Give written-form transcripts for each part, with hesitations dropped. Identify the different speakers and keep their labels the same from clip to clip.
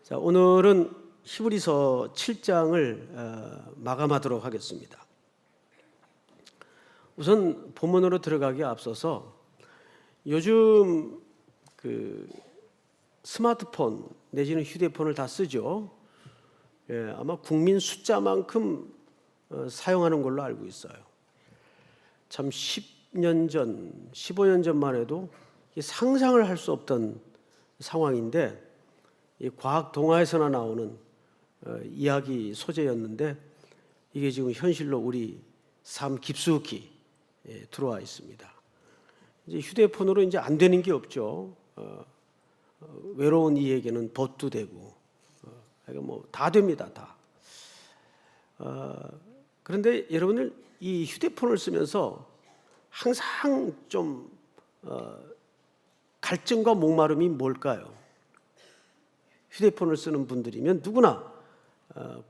Speaker 1: 자, 오늘은 히브리서 7장을 마감하도록 하겠습니다. 우선 본문으로 들어가기에 앞서서 요즘 스마트폰 내지는 휴대폰을 다 쓰죠. 아마 국민 숫자만큼 사용하는 걸로 알고 있어요. 참 10년 전, 15년 전만 해도 상상을 할 수 없던 상황인데 이 과학 동화에서나 나오는 이야기 소재였는데 이게 지금 현실로 우리 삶 깊숙이 들어와 있습니다. 이제 휴대폰으로 이제 안 되는 게 없죠. 외로운 이에게는 벗도 되고, 뭐 다 됩니다, 다. 그런데 여러분들 이 휴대폰을 쓰면서 항상 좀 갈증과 목마름이 뭘까요? 휴대폰을 쓰는 분들이면 누구나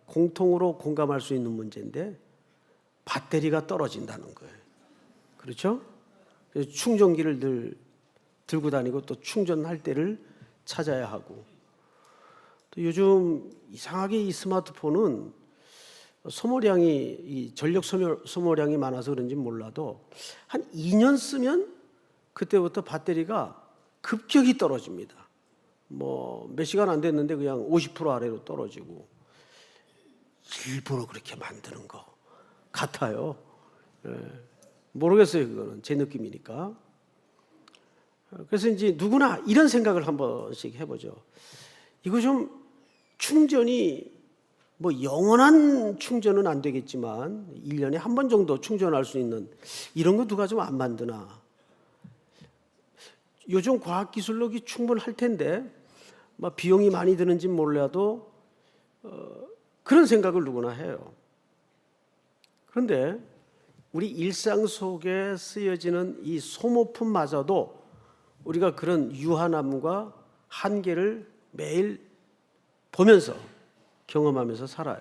Speaker 1: 공통으로 공감할 수 있는 문제인데 배터리가 떨어진다는 거예요. 그렇죠? 그래서 충전기를 들고 다니고 또 충전할 때를 찾아야 하고, 또 요즘 이상하게 이 스마트폰은 이 전력 소모량이 많아서 그런지 몰라도 한 2년 쓰면 그때부터 배터리가 급격히 떨어집니다. 뭐 몇 시간 안 됐는데 그냥 50% 아래로 떨어지고, 일부러 그렇게 만드는 거 같아요. 모르겠어요. 그거는 제 느낌이니까. 그래서 이제 누구나 이런 생각을 한 번씩 해보죠. 이거 좀 충전이 뭐 영원한 충전은 안 되겠지만 1년에 한 번 정도 충전할 수 있는 이런 거 누가 좀 안 만드나. 요즘 과학기술로 충분할 텐데 뭐 비용이 많이 드는지 몰라도 그런 생각을 누구나 해요. 그런데 우리 일상 속에 쓰여지는 이 소모품마저도 우리가 그런 유한함과 한계를 매일 보면서 경험하면서 살아요.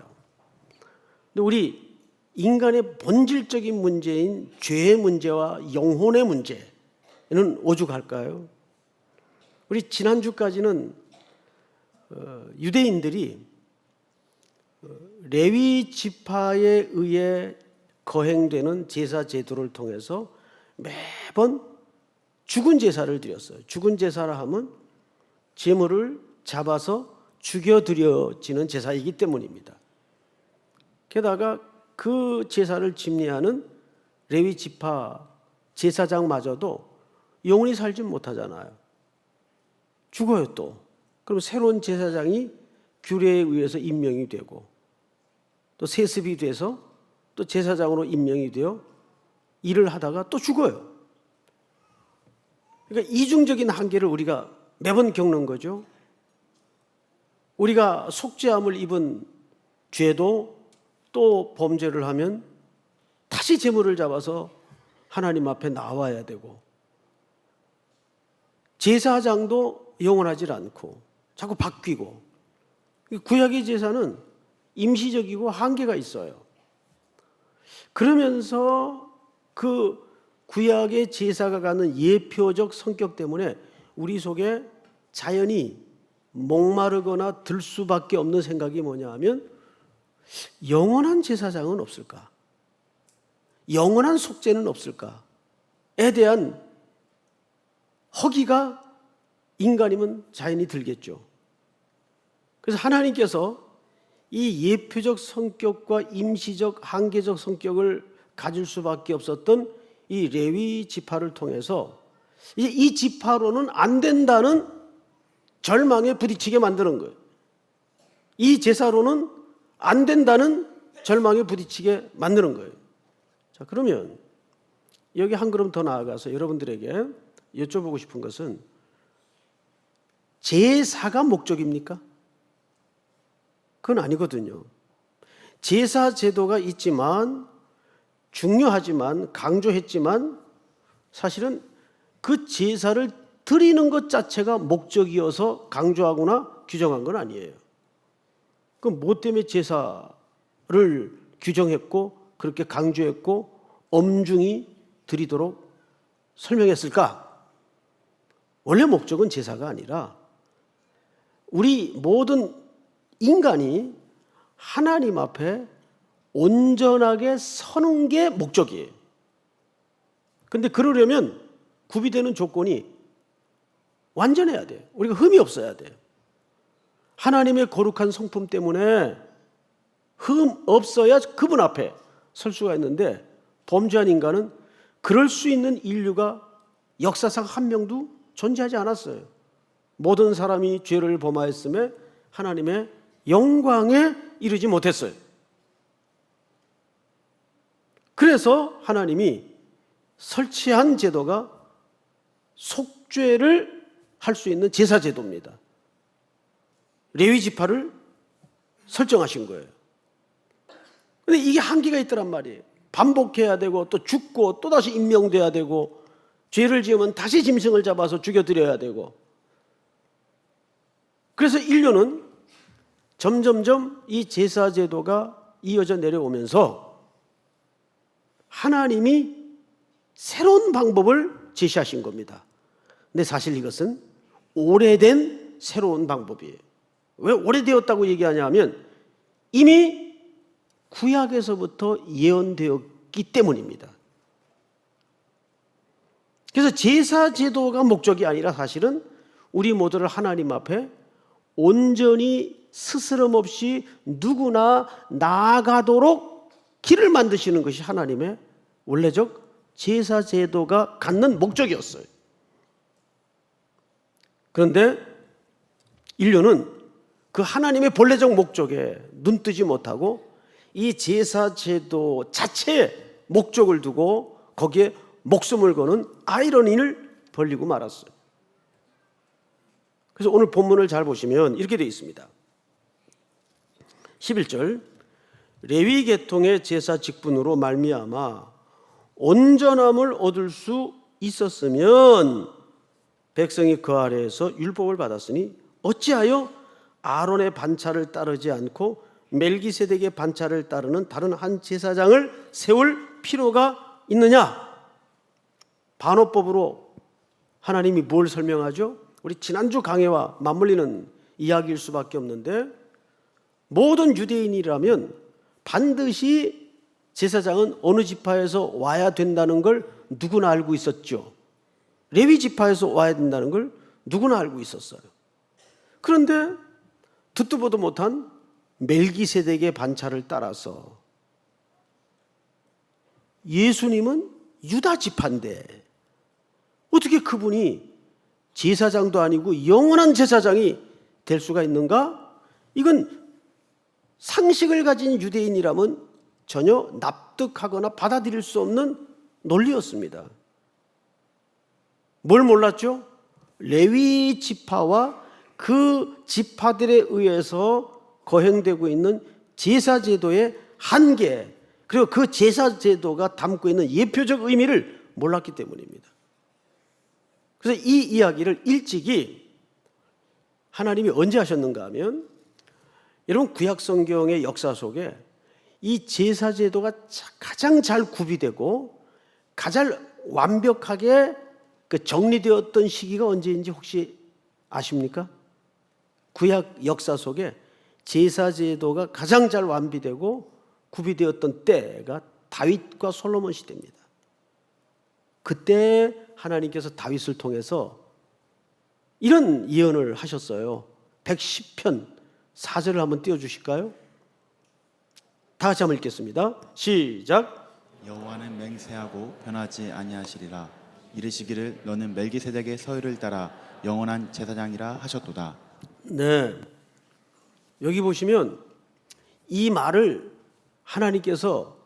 Speaker 1: 근데 우리 인간의 본질적인 문제인 죄의 문제와 영혼의 문제는 오죽할까요? 우리 지난주까지는 유대인들이 레위 지파에 의해 거행되는 제사 제도를 통해서 매번 죽은 제사를 드렸어요. 죽은 제사라 하면 제물을 잡아서 죽여 드려지는 제사이기 때문입니다. 게다가 그 제사를 집례하는 레위 지파 제사장마저도 영원히 살지 못하잖아요. 죽어요 또. 그럼 새로운 제사장이 규례에 의해서 임명이 되고 또 세습이 돼서 또 제사장으로 임명이 되어 일을 하다가 또 죽어요. 그러니까 이중적인 한계를 우리가 매번 겪는 거죠. 우리가 속죄함을 입은 죄도 또 범죄를 하면 다시 제물을 잡아서 하나님 앞에 나와야 되고, 제사장도 영원하지 않고 자꾸 바뀌고, 구약의 제사는 임시적이고 한계가 있어요. 그러면서 그 구약의 제사가 갖는 예표적 성격 때문에 우리 속에 자연히 목마르거나 들 수밖에 없는 생각이 뭐냐 하면, 영원한 제사장은 없을까? 영원한 속죄는 없을까?에 대한 허기가 인간이면 자연히 들겠죠. 그래서 하나님께서 이 예표적 성격과 임시적 한계적 성격을 가질 수밖에 없었던 이 레위 지파를 통해서 이제 이 지파로는 안 된다는 절망에 부딪히게 만드는 거예요. 이 제사로는 안 된다는 절망에 부딪히게 만드는 거예요. 자, 그러면 여기 한 걸음 더 나아가서 여러분들에게 여쭤보고 싶은 것은, 제사가 목적입니까? 그건 아니거든요. 제사 제도가 있지만, 중요하지만, 강조했지만 사실은 그 제사를 드리는 것 자체가 목적이어서 강조하거나 규정한 건 아니에요. 그럼 뭐 때문에 제사를 규정했고 그렇게 강조했고 엄중히 드리도록 설명했을까? 원래 목적은 제사가 아니라 우리 모든 인간이 하나님 앞에 온전하게 서는 게 목적이에요. 근데 그러려면 구비되는 조건이 완전해야 돼요. 우리가 흠이 없어야 돼요. 하나님의 거룩한 성품 때문에 흠 없어야 그분 앞에 설 수가 있는데, 범죄한 인간은 그럴 수 있는 인류가 역사상 한 명도 존재하지 않았어요. 모든 사람이 죄를 범하였음에 하나님의 영광에 이르지 못했어요. 그래서 하나님이 설치한 제도가 속죄를 할 수 있는 제사 제도입니다. 레위 지파를 설정하신 거예요. 근데 이게 한계가 있더란 말이에요. 반복해야 되고 또 죽고 또 다시 임명돼야 되고, 죄를 지으면 다시 짐승을 잡아서 죽여드려야 되고. 그래서 인류는 점점점 이 제사 제도가 이어져 내려오면서 하나님이 새로운 방법을 제시하신 겁니다. 근데 사실 이것은 오래된 새로운 방법이에요. 왜 오래되었다고 얘기하냐 하면 이미 구약에서부터 예언되었기 때문입니다. 그래서 제사 제도가 목적이 아니라 사실은 우리 모두를 하나님 앞에 온전히 스스럼 없이 누구나 나아가도록 길을 만드시는 것이 하나님의 원래적 제사 제도가 갖는 목적이었어요. 그런데 인류는 그 하나님의 본래적 목적에 눈뜨지 못하고 이 제사 제도 자체의 목적을 두고 거기에 목숨을 거는 아이러니를 벌리고 말았어요. 그래서 오늘 본문을 잘 보시면 이렇게 되어 있습니다. 11절, 레위 계통의 제사 직분으로 말미암아 온전함을 얻을 수 있었으면 백성이 그 아래에서 율법을 받았으니 어찌하여 아론의 반차를 따르지 않고 멜기세덱의 반차를 따르는 다른 한 제사장을 세울 필요가 있느냐? 반어법으로 하나님이 뭘 설명하죠? 우리 지난주 강해와 맞물리는 이야기일 수밖에 없는데, 모든 유대인이라면 반드시 제사장은 어느 지파에서 와야 된다는 걸 누구나 알고 있었죠. 레위 지파에서 와야 된다는 걸 누구나 알고 있었어요. 그런데 듣도 보도 못한 멜기세덱의 반차를 따라서 예수님은 유다 지파인데 어떻게 그분이 제사장도 아니고 영원한 제사장이 될 수가 있는가? 이건 상식을 가진 유대인이라면 전혀 납득하거나 받아들일 수 없는 논리였습니다. 뭘 몰랐죠? 레위 지파와 그 지파들에 의해서 거행되고 있는 제사제도의 한계, 그리고 그 제사제도가 담고 있는 예표적 의미를 몰랐기 때문입니다. 그래서 이 이야기를 일찍이 하나님이 언제 하셨는가 하면, 여러분 구약 성경의 역사 속에 이 제사제도가 가장 잘 구비되고 가장 완벽하게 정리되었던 시기가 언제인지 혹시 아십니까? 구약 역사 속에 제사제도가 가장 잘 완비되고 구비되었던 때가 다윗과 솔로몬 시대입니다. 그때 하나님께서 다윗을 통해서 이런 예언을 하셨어요. 110편 4절을 한번 띄워주실까요? 다 같이 한번 읽겠습니다. 시작.
Speaker 2: 여호와는 맹세하고 변하지 아니하시리라. 이르시기를 너는 멜기세덱의 서율을 따라 영원한 제사장이라 하셨도다.
Speaker 1: 네, 여기 보시면 이 말을 하나님께서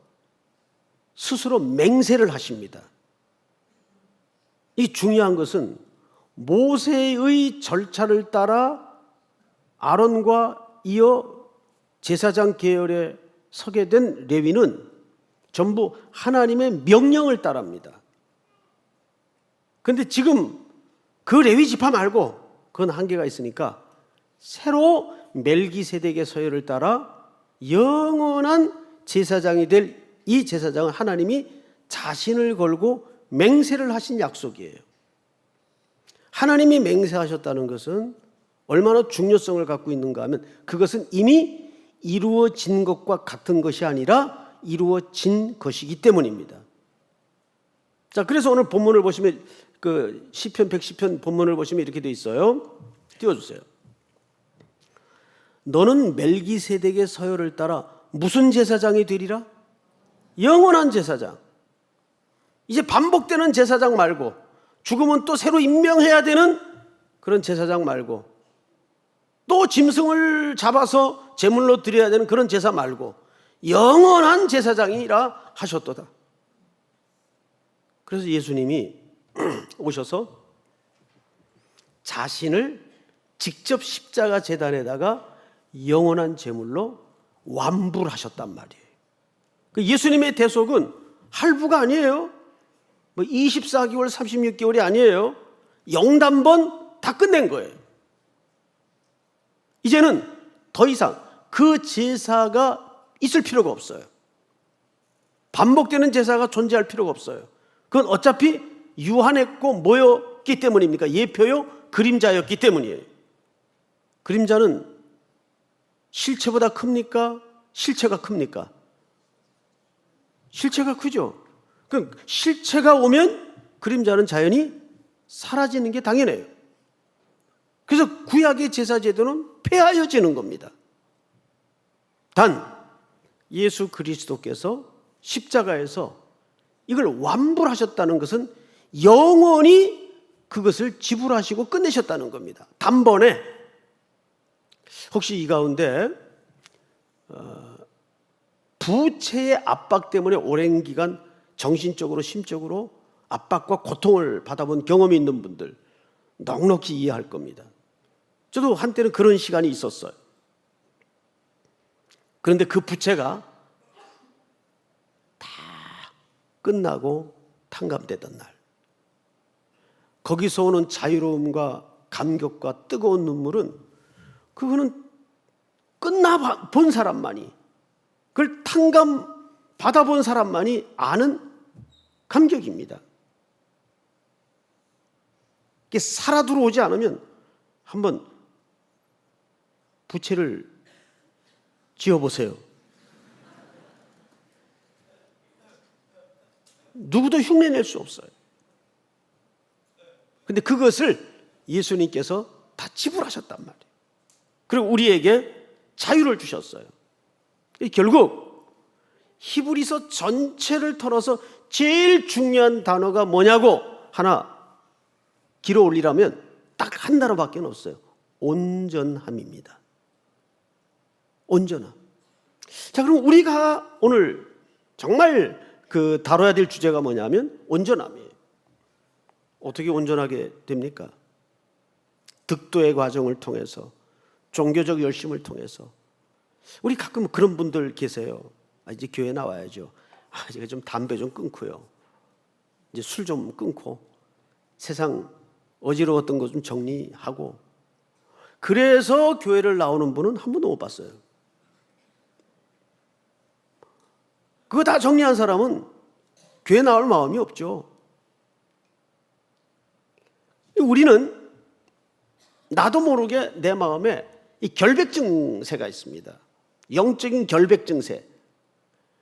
Speaker 1: 스스로 맹세를 하십니다. 이 중요한 것은 모세의 절차를 따라 아론과 이어 제사장 계열에 서게 된 레위는 전부 하나님의 명령을 따릅니다. 그런데 지금 그 레위 지파 말고 그건 한계가 있으니까 새로 멜기세덱의 서열을 따라 영원한 제사장이 될 이 제사장은 하나님이 자신을 걸고 맹세를 하신 약속이에요. 하나님이 맹세하셨다는 것은 얼마나 중요성을 갖고 있는가 하면 그것은 이미 이루어진 것과 같은 것이 아니라 이루어진 것이기 때문입니다. 자, 그래서 오늘 본문을 보시면 그 시편 110편 본문을 보시면 이렇게 돼 있어요. 띄워주세요. 너는 멜기세덱의 서열을 따라 무슨 제사장이 되리라? 영원한 제사장. 이제 반복되는 제사장 말고, 죽으면 또 새로 임명해야 되는 그런 제사장 말고, 또 짐승을 잡아서 제물로 드려야 되는 그런 제사 말고 영원한 제사장이라 하셨도다. 그래서 예수님이 오셔서 자신을 직접 십자가 제단에다가 영원한 제물로 완불 하셨단 말이에요. 예수님의 대속은 할부가 아니에요. 24개월, 36개월이 아니에요. 영단번 다 끝낸 거예요. 이제는 더 이상 그 제사가 있을 필요가 없어요. 반복되는 제사가 존재할 필요가 없어요. 그건 어차피 유한했고 뭐였기 때문입니까? 예표요? 그림자였기 때문이에요. 그림자는 실체보다 큽니까? 실체가 큽니까? 실체가 크죠. 그럼 실체가 오면 그림자는 자연히 사라지는 게 당연해요. 그래서 구약의 제사 제도는 폐하여지는 겁니다. 단 예수 그리스도께서 십자가에서 이걸 완불하셨다는 것은 영원히 그것을 지불하시고 끝내셨다는 겁니다. 단번에. 혹시 이 가운데 부채의 압박 때문에 오랜 기간 정신적으로 심적으로 압박과 고통을 받아본 경험이 있는 분들 넉넉히 이해할 겁니다. 저도 한때는 그런 시간이 있었어요. 그런데 그 부채가 다 끝나고 탕감되던 날, 거기서 오는 자유로움과 감격과 뜨거운 눈물은 그거는 끝나 본 사람만이, 그걸 탕감 받아본 사람만이 아는 감격입니다. 이게 살아 들어오지 않으면 한번 부채를 지어보세요. 누구도 흉내낼 수 없어요. 근데 그것을 예수님께서 다 지불하셨단 말이에요. 그리고 우리에게 자유를 주셨어요. 결국 히브리서 전체를 털어서 제일 중요한 단어가 뭐냐고 하나 길어 올리라면 딱 한 단어밖에 없어요. 온전함입니다. 온전함. 자, 그럼 우리가 오늘 정말 다뤄야 될 주제가 뭐냐면 온전함이에요. 어떻게 온전하게 됩니까? 득도의 과정을 통해서, 종교적 열심을 통해서. 우리 가끔 그런 분들 계세요. 이제 교회 나와야죠. 제가 좀 담배 좀 끊고요. 이제 술 좀 끊고 세상 어지러웠던 거 좀 정리하고. 그래서 교회를 나오는 분은 한 번도 못 봤어요. 그거 다 정리한 사람은 교회 나올 마음이 없죠. 우리는 나도 모르게 내 마음에 이 결백 증세가 있습니다. 영적인 결백 증세.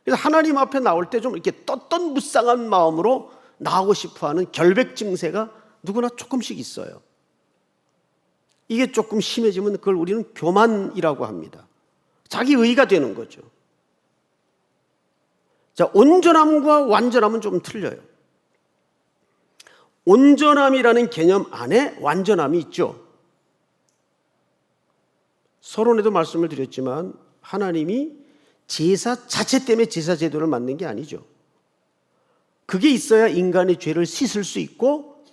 Speaker 1: 그래서 하나님 앞에 나올 때 좀 이렇게 떳떳 무쌍한 마음으로 나오고 싶어하는 결백 증세가 누구나 조금씩 있어요. 이게 조금 심해지면 그걸 우리는 교만이라고 합니다. 자기 의가 되는 거죠. 자, 온전함과 완전함은 좀 틀려요. 온전함이라는 개념 안에 완전함이 있죠. 서론에도 말씀을 드렸지만 하나님이 제사 자체 때문에 제사 제도를 만든 게 아니죠. 그게 있어야 인간의 죄를 씻을 수 있고,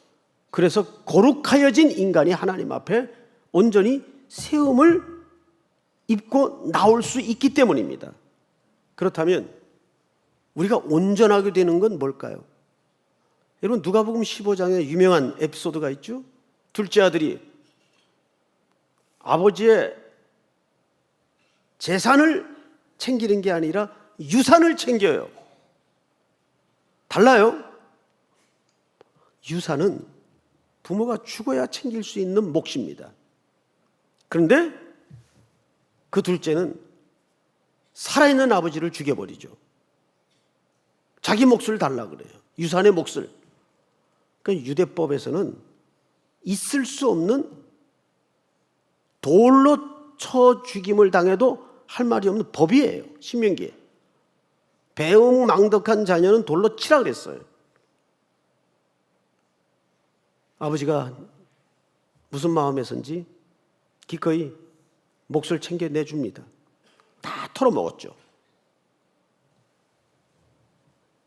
Speaker 1: 그래서 거룩하여진 인간이 하나님 앞에 온전히 세움을 입고 나올 수 있기 때문입니다. 그렇다면 우리가 온전하게 되는 건 뭘까요? 여러분, 누가복음 15장에 유명한 에피소드가 있죠. 둘째 아들이 아버지의 재산을 챙기는 게 아니라 유산을 챙겨요. 달라요. 유산은 부모가 죽어야 챙길 수 있는 몫입니다. 그런데 그 둘째는 살아있는 아버지를 죽여버리죠. 자기 몫을 달라 그래요. 유산의 몫을. 그러니까 유대법에서는 있을 수 없는, 돌로 쳐 죽임을 당해도 할 말이 없는 법이에요. 신명기에. 배은망덕한 자녀는 돌로 치라 그랬어요. 아버지가 무슨 마음에선지 기꺼이 몫을 챙겨내줍니다. 다 털어먹었죠.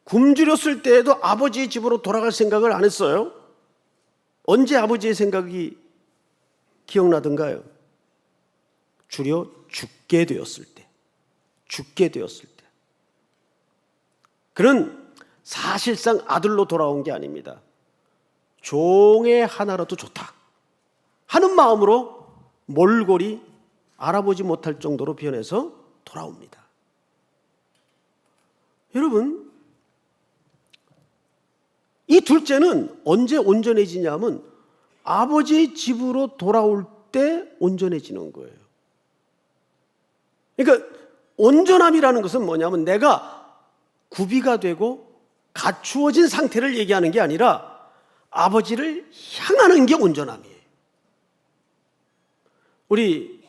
Speaker 1: 굶주렸을 때에도 아버지의 집으로 돌아갈 생각을 안 했어요. 언제 아버지의 생각이 기억나던가요? 주려 죽게 되었을 때. 죽게 되었을 때. 그는 사실상 아들로 돌아온 게 아닙니다. 종의 하나라도 좋다 하는 마음으로 몰골이 알아보지 못할 정도로 변해서 돌아옵니다. 여러분, 이 둘째는 언제 온전해지냐면 아버지의 집으로 돌아올 때 온전해지는 거예요. 그러니까 온전함이라는 것은 뭐냐면 내가 구비가 되고 갖추어진 상태를 얘기하는 게 아니라 아버지를 향하는 게 온전함이에요. 우리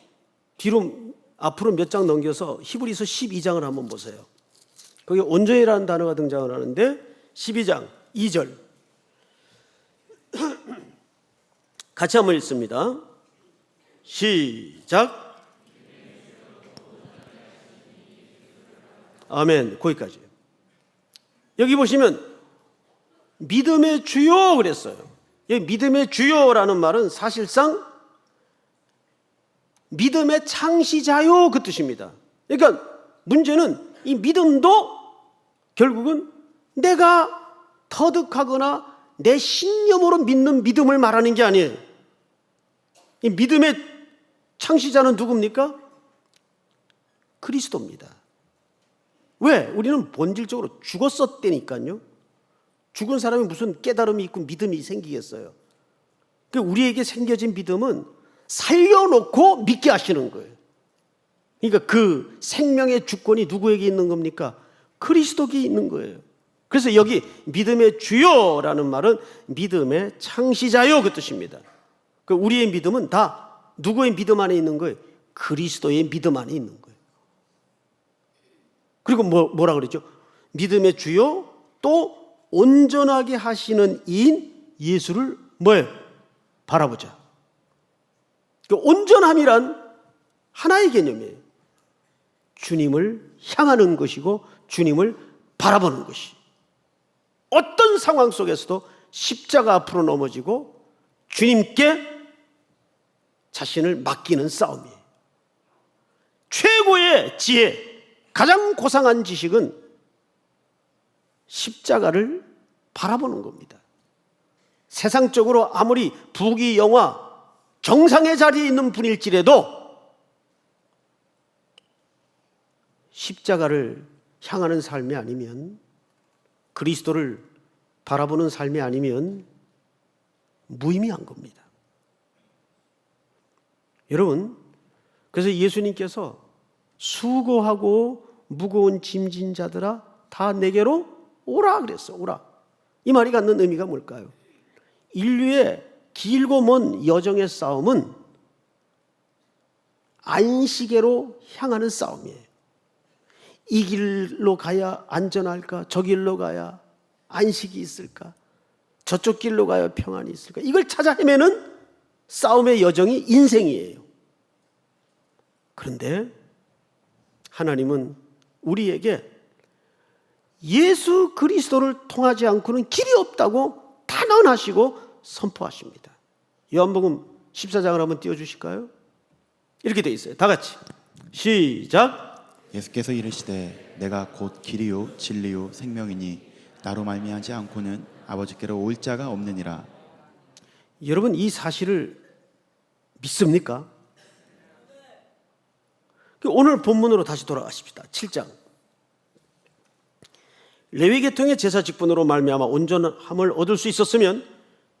Speaker 1: 앞으로 몇 장 넘겨서 히브리서 12장을 한번 보세요. 거기 온전이라는 단어가 등장을 하는데 12장 2절 같이 한번 읽습니다. 시작. 아멘. 거기까지. 여기 보시면 믿음의 주요 그랬어요. 여기 믿음의 주요라는 말은 사실상 믿음의 창시자요 그 뜻입니다. 그러니까 문제는 이 믿음도 결국은 내가 터득하거나 내 신념으로 믿는 믿음을 말하는 게 아니에요. 이 믿음의 창시자는 누굽니까? 그리스도입니다. 왜? 우리는 본질적으로 죽었었다니까요. 죽은 사람이 무슨 깨달음이 있고 믿음이 생기겠어요. 우리에게 생겨진 믿음은 살려놓고 믿게 하시는 거예요. 그러니까 그 생명의 주권이 누구에게 있는 겁니까? 그리스도께 있는 거예요. 그래서 여기 믿음의 주요라는 말은 믿음의 창시자요 그 뜻입니다. 우리의 믿음은 다 누구의 믿음 안에 있는 거예요? 그리스도의 믿음 안에 있는 거예요. 그리고 뭐라 그랬죠? 믿음의 주요 또 온전하게 하시는 이인 예수를 뭐예요? 바라보자. 온전함이란 하나의 개념이에요. 주님을 향하는 것이고 주님을 바라보는 것이. 어떤 상황 속에서도 십자가 앞으로 넘어지고 주님께 자신을 맡기는 싸움이에요. 최고의 지혜, 가장 고상한 지식은 십자가를 바라보는 겁니다. 세상적으로 아무리 부귀 영화 정상의 자리에 있는 분일지라도 십자가를 향하는 삶이 아니면, 그리스도를 바라보는 삶이 아니면 무의미한 겁니다. 여러분, 그래서 예수님께서 수고하고 무거운 짐진 자들아 다 내게로 오라 그랬어. 오라. 이 말이 갖는 의미가 뭘까요? 인류의 길고 먼 여정의 싸움은 안식에로 향하는 싸움이에요. 이 길로 가야 안전할까? 저 길로 가야 안식이 있을까? 저쪽 길로 가야 평안이 있을까? 이걸 찾아 헤매는 싸움의 여정이 인생이에요. 그런데 하나님은 우리에게 예수 그리스도를 통하지 않고는 길이 없다고 단언하시고 선포하십니다. 요한복음 14장을 한번 띄워주실까요? 이렇게 돼 있어요. 다 같이 시작.
Speaker 2: 예수께서 이르시되 내가 곧 길이요 진리요 생명이니 나로 말미암지 않고는 아버지께로 올 자가 없느니라.
Speaker 1: 여러분, 이 사실을 믿습니까? 오늘 본문으로 다시 돌아가십시다. 7장. 레위 계통의 제사 직분으로 말미암아 온전함을 얻을 수 있었으면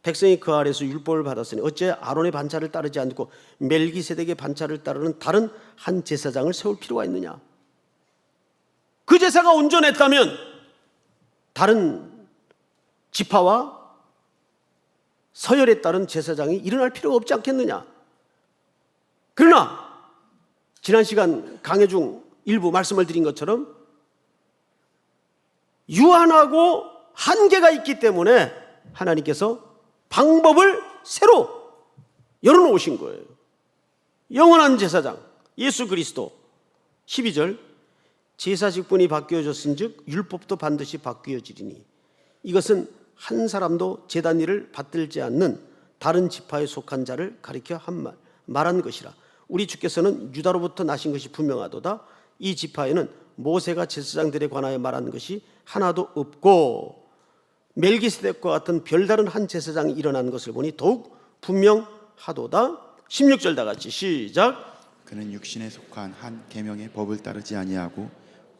Speaker 1: 백성이 그 아래서 율법을 받았으니 어째 아론의 반차를 따르지 않고 멜기세덱의 반차를 따르는 다른 한 제사장을 세울 필요가 있느냐? 그 제사가 온전했다면 다른 지파와 서열에 따른 제사장이 일어날 필요가 없지 않겠느냐? 그러나 지난 시간 강해 중 일부 말씀을 드린 것처럼 유한하고 한계가 있기 때문에 하나님께서 방법을 새로 열어놓으신 거예요. 영원한 제사장 예수 그리스도. 12절 제사직분이 바뀌어졌은즉 율법도 반드시 바뀌어지리니 이것은 한 사람도 제단 일을 받들지 않는 다른 지파에 속한 자를 가리켜 말한 것이라. 우리 주께서는 유다로부터 나신 것이 분명하도다. 이 지파에는 모세가 제사장들에 관하여 말한 것이 하나도 없고 멜기세덱과 같은 별다른 한 제사장이 일어난 것을 보니 더욱 분명하도다. 16절 다 같이 시작.
Speaker 2: 그는 육신에 속한 한 계명의 법을 따르지 아니하고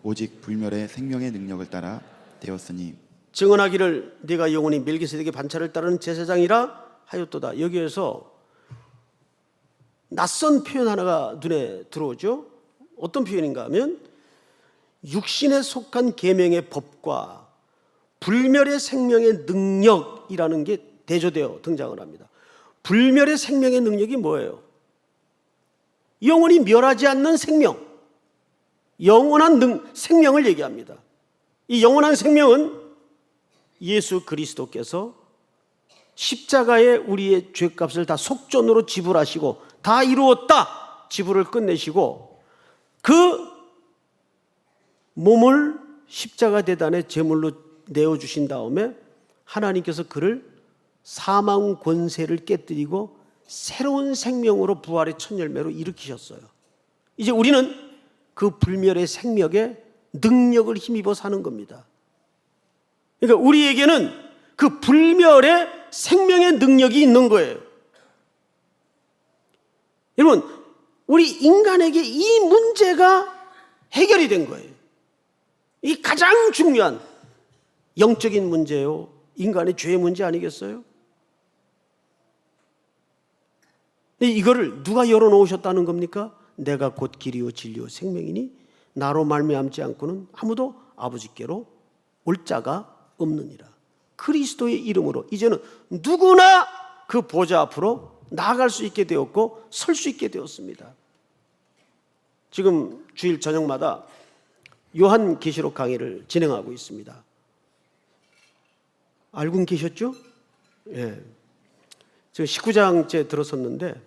Speaker 2: 오직 불멸의 생명의 능력을 따라 되었으니
Speaker 1: 증언하기를 네가 영원히 멜기세덱의 반차를 따르는 제사장이라 하였도다. 여기에서 낯선 표현 하나가 눈에 들어오죠. 어떤 표현인가 하면 육신에 속한 계명의 법과 불멸의 생명의 능력이라는 게 대조되어 등장을 합니다. 불멸의 생명의 능력이 뭐예요? 영원히 멸하지 않는 생명, 영원한 생명을 얘기합니다. 이 영원한 생명은 예수 그리스도께서 십자가에 우리의 죄값을 다 속전으로 지불하시고 다 이루었다 지불을 끝내시고 그 몸을 십자가 대단에 제물로 내어주신 다음에 하나님께서 그를 사망 권세를 깨뜨리고 새로운 생명으로 부활의 첫 열매로 일으키셨어요. 이제 우리는 그 불멸의 생명의 능력을 힘입어 사는 겁니다. 그러니까 우리에게는 그 불멸의 생명의 능력이 있는 거예요. 여러분, 우리 인간에게 이 문제가 해결이 된 거예요. 이 가장 중요한 영적인 문제요, 인간의 죄의 문제 아니겠어요? 근데 이거를 누가 열어놓으셨다는 겁니까? 내가 곧 길이요 진리요 생명이니 나로 말미암지 않고는 아무도 아버지께로 올 자가 없느니라. 그리스도의 이름으로 이제는 누구나 그 보좌 앞으로 나아갈 수 있게 되었고 설 수 있게 되었습니다. 지금 주일 저녁마다 요한계시록 강의를 진행하고 있습니다. 알고 계셨죠? 예. 지금 19장째 들어섰는데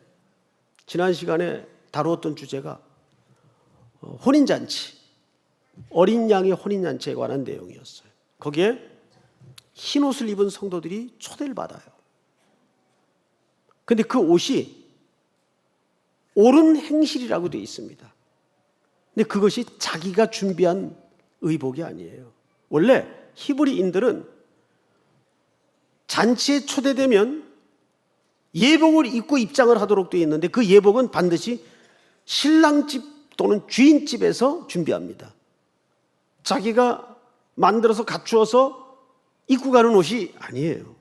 Speaker 1: 지난 시간에 다루었던 주제가 혼인잔치, 어린 양의 혼인잔치에 관한 내용이었어요. 거기에 흰 옷을 입은 성도들이 초대를 받아요. 그런데 그 옷이 옳은 행실이라고 되어 있습니다. 근데 그것이 자기가 준비한 의복이 아니에요. 원래 히브리인들은 잔치에 초대되면 예복을 입고 입장을 하도록 되어 있는데 그 예복은 반드시 신랑집 또는 주인집에서 준비합니다. 자기가 만들어서 갖추어서 입고 가는 옷이 아니에요.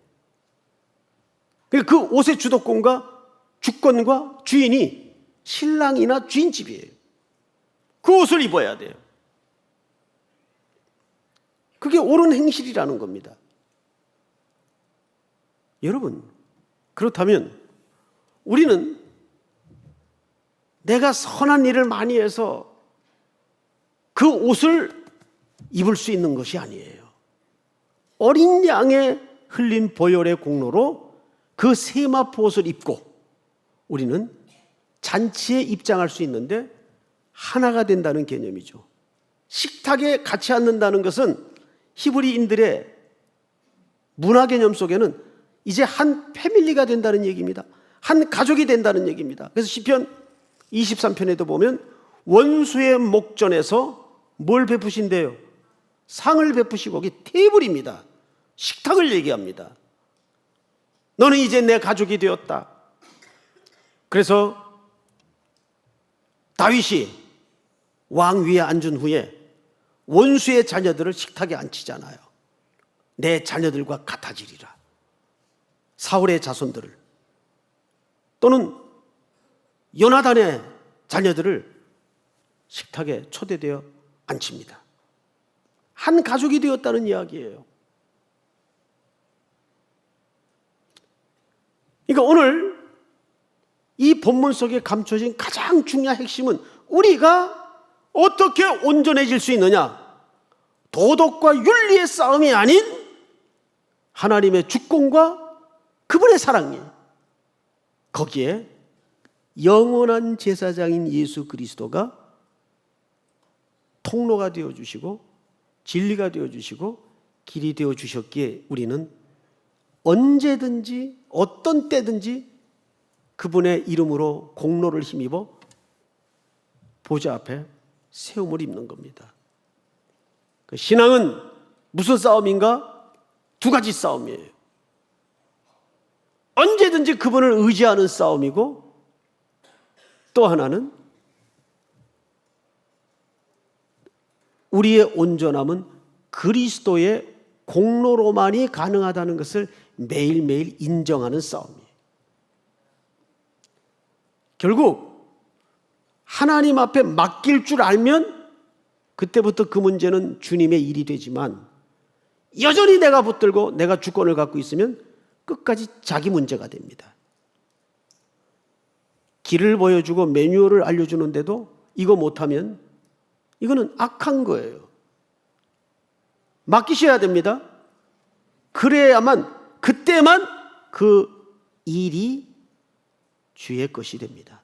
Speaker 1: 그 옷의 주도권과 주권과 주인이 신랑이나 주인집이에요. 그 옷을 입어야 돼요. 그게 옳은 행실이라는 겁니다. 여러분, 그렇다면 우리는 내가 선한 일을 많이 해서 그 옷을 입을 수 있는 것이 아니에요. 어린 양의 흘린 보혈의 공로로 그 세마포 옷을 입고 우리는 잔치에 입장할 수 있는데 하나가 된다는 개념이죠. 식탁에 같이 앉는다는 것은 히브리인들의 문화 개념 속에는 이제 한 패밀리가 된다는 얘기입니다. 한 가족이 된다는 얘기입니다. 그래서 시편 23편에도 보면 원수의 목전에서 뭘 베푸신대요? 상을 베푸시고 이게 테이블입니다. 식탁을 얘기합니다. 너는 이제 내 가족이 되었다. 그래서 다윗이 왕 위에 앉은 후에 원수의 자녀들을 식탁에 앉히잖아요. 내 자녀들과 같아지리라. 사울의 자손들을 또는 요나단의 자녀들을 식탁에 초대되어 앉힙니다. 한 가족이 되었다는 이야기예요. 그러니까 오늘 이 본문 속에 감춰진 가장 중요한 핵심은 우리가 어떻게 온전해질 수 있느냐, 도덕과 윤리의 싸움이 아닌 하나님의 주권과 그분의 사랑이, 거기에 영원한 제사장인 예수 그리스도가 통로가 되어주시고 진리가 되어주시고 길이 되어주셨기에 우리는 언제든지 어떤 때든지 그분의 이름으로 공로를 힘입어 보좌 앞에 세움을 입는 겁니다. 그 신앙은 무슨 싸움인가? 두 가지 싸움이에요. 언제든지 그분을 의지하는 싸움이고, 또 하나는 우리의 온전함은 그리스도의 공로로만이 가능하다는 것을 매일매일 인정하는 싸움이에요. 결국 하나님 앞에 맡길 줄 알면 그때부터 그 문제는 주님의 일이 되지만, 여전히 내가 붙들고 내가 주권을 갖고 있으면 끝까지 자기 문제가 됩니다. 길을 보여주고 매뉴얼을 알려주는데도 이거 못하면 이거는 악한 거예요. 맡기셔야 됩니다. 그래야만, 그때만 그 일이 주의 것이 됩니다.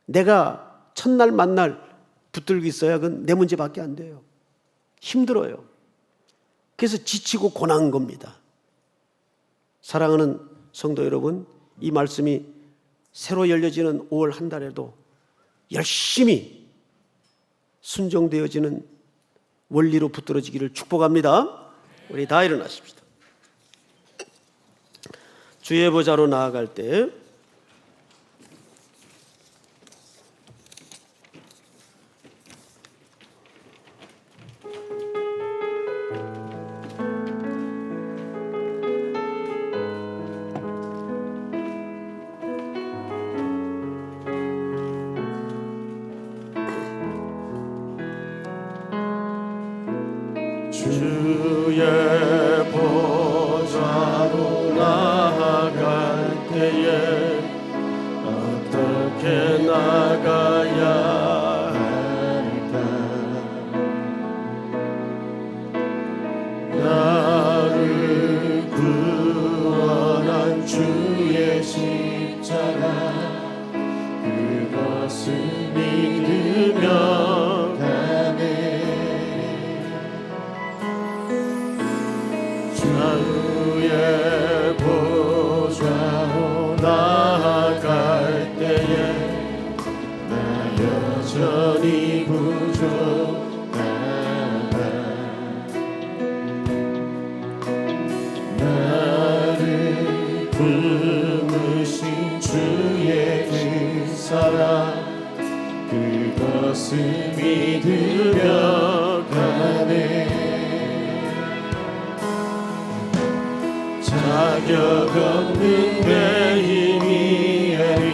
Speaker 1: 내가 첫날 만날 붙들고 있어야 그건 내 문제밖에 안 돼요. 힘들어요. 그래서 지치고 고난 겁니다. 사랑하는 성도 여러분, 이 말씀이 새로 열려지는 5월 한 달에도 열심히 순종되어지는 원리로 붙들어지기를 축복합니다. 우리 다 일어나십시다. 주의 보좌로 나아갈 때
Speaker 3: 주의 보좌로 나아갈 때에 어떻게 나가야 할까? 나를 구원한 주의 십자가, 그것을 믿으며 가네. 주의 보좌로 나아갈 때에 나 여전히 부족하다. 나를 품으신 주의 그 사랑, 그것을 믿으며 가네. 자격 없는 내 힘이 아니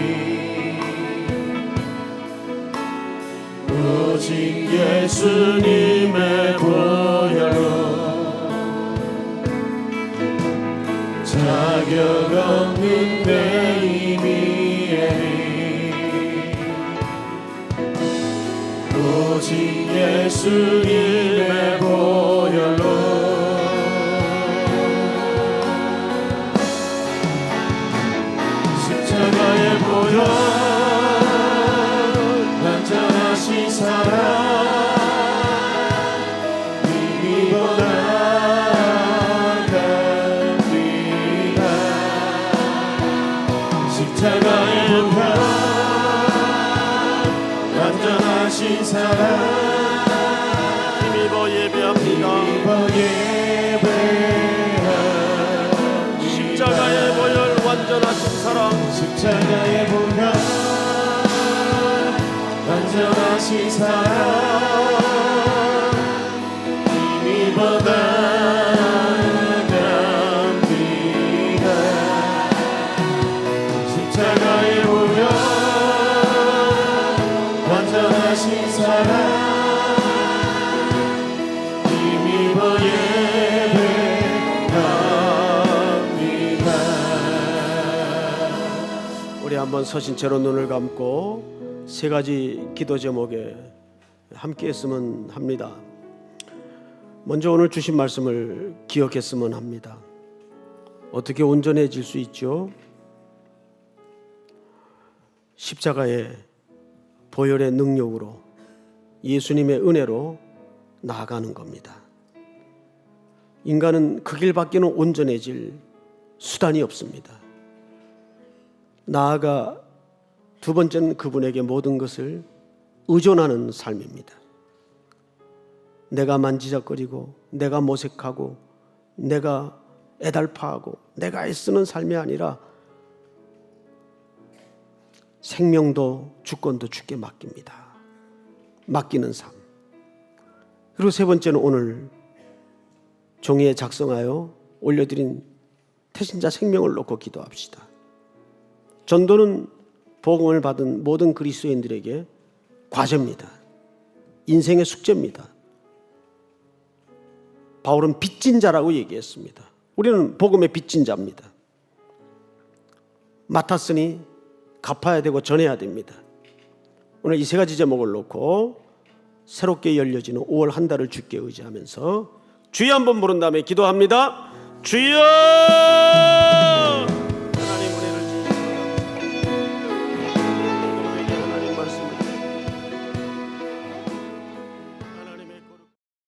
Speaker 3: 오직 예수님의 보혈로, 자격 없는 내 힘이 아니 오직 예수님의 보혈로. 십자가의 보혈, 완전하신 사랑, 이보다 값비다. 십자가의 보혈, 완전하신 사랑,
Speaker 1: 힘입어 예배합니다.
Speaker 3: 힘입어 예배합니다.
Speaker 1: 십자가의 보혈, 완전하신 사랑,
Speaker 3: 십자가의 보혈, 완전하신 사랑, 힘이보다 값비다.
Speaker 1: 동안 서신 채로 눈을 감고 세 가지 기도 제목에 함께 했으면 합니다. 먼저 오늘 주신 말씀을 기억했으면 합니다. 어떻게 온전해질 수 있죠? 십자가의 보혈의 능력으로, 예수님의 은혜로 나아가는 겁니다. 인간은 그 길밖에는 온전해질 수단이 없습니다. 나아가 두 번째는 그분에게 모든 것을 의존하는 삶입니다. 내가 만지작거리고 내가 모색하고 내가 애달파하고 내가 애쓰는 삶이 아니라 생명도 주권도 주께 맡깁니다. 맡기는 삶. 그리고 세 번째는 오늘 종이에 작성하여 올려드린 태신자 생명을 놓고 기도합시다. 전도는 복음을 받은 모든 그리스도인들에게 과제입니다. 인생의 숙제입니다. 바울은 빚진 자라고 얘기했습니다. 우리는 복음의 빚진 자입니다. 맡았으니 갚아야 되고 전해야 됩니다. 오늘 이 세 가지 제목을 놓고 새롭게 열려지는 5월 한 달을 주께 의지하면서 주여 한번 부른 다음에 기도합니다. 주여!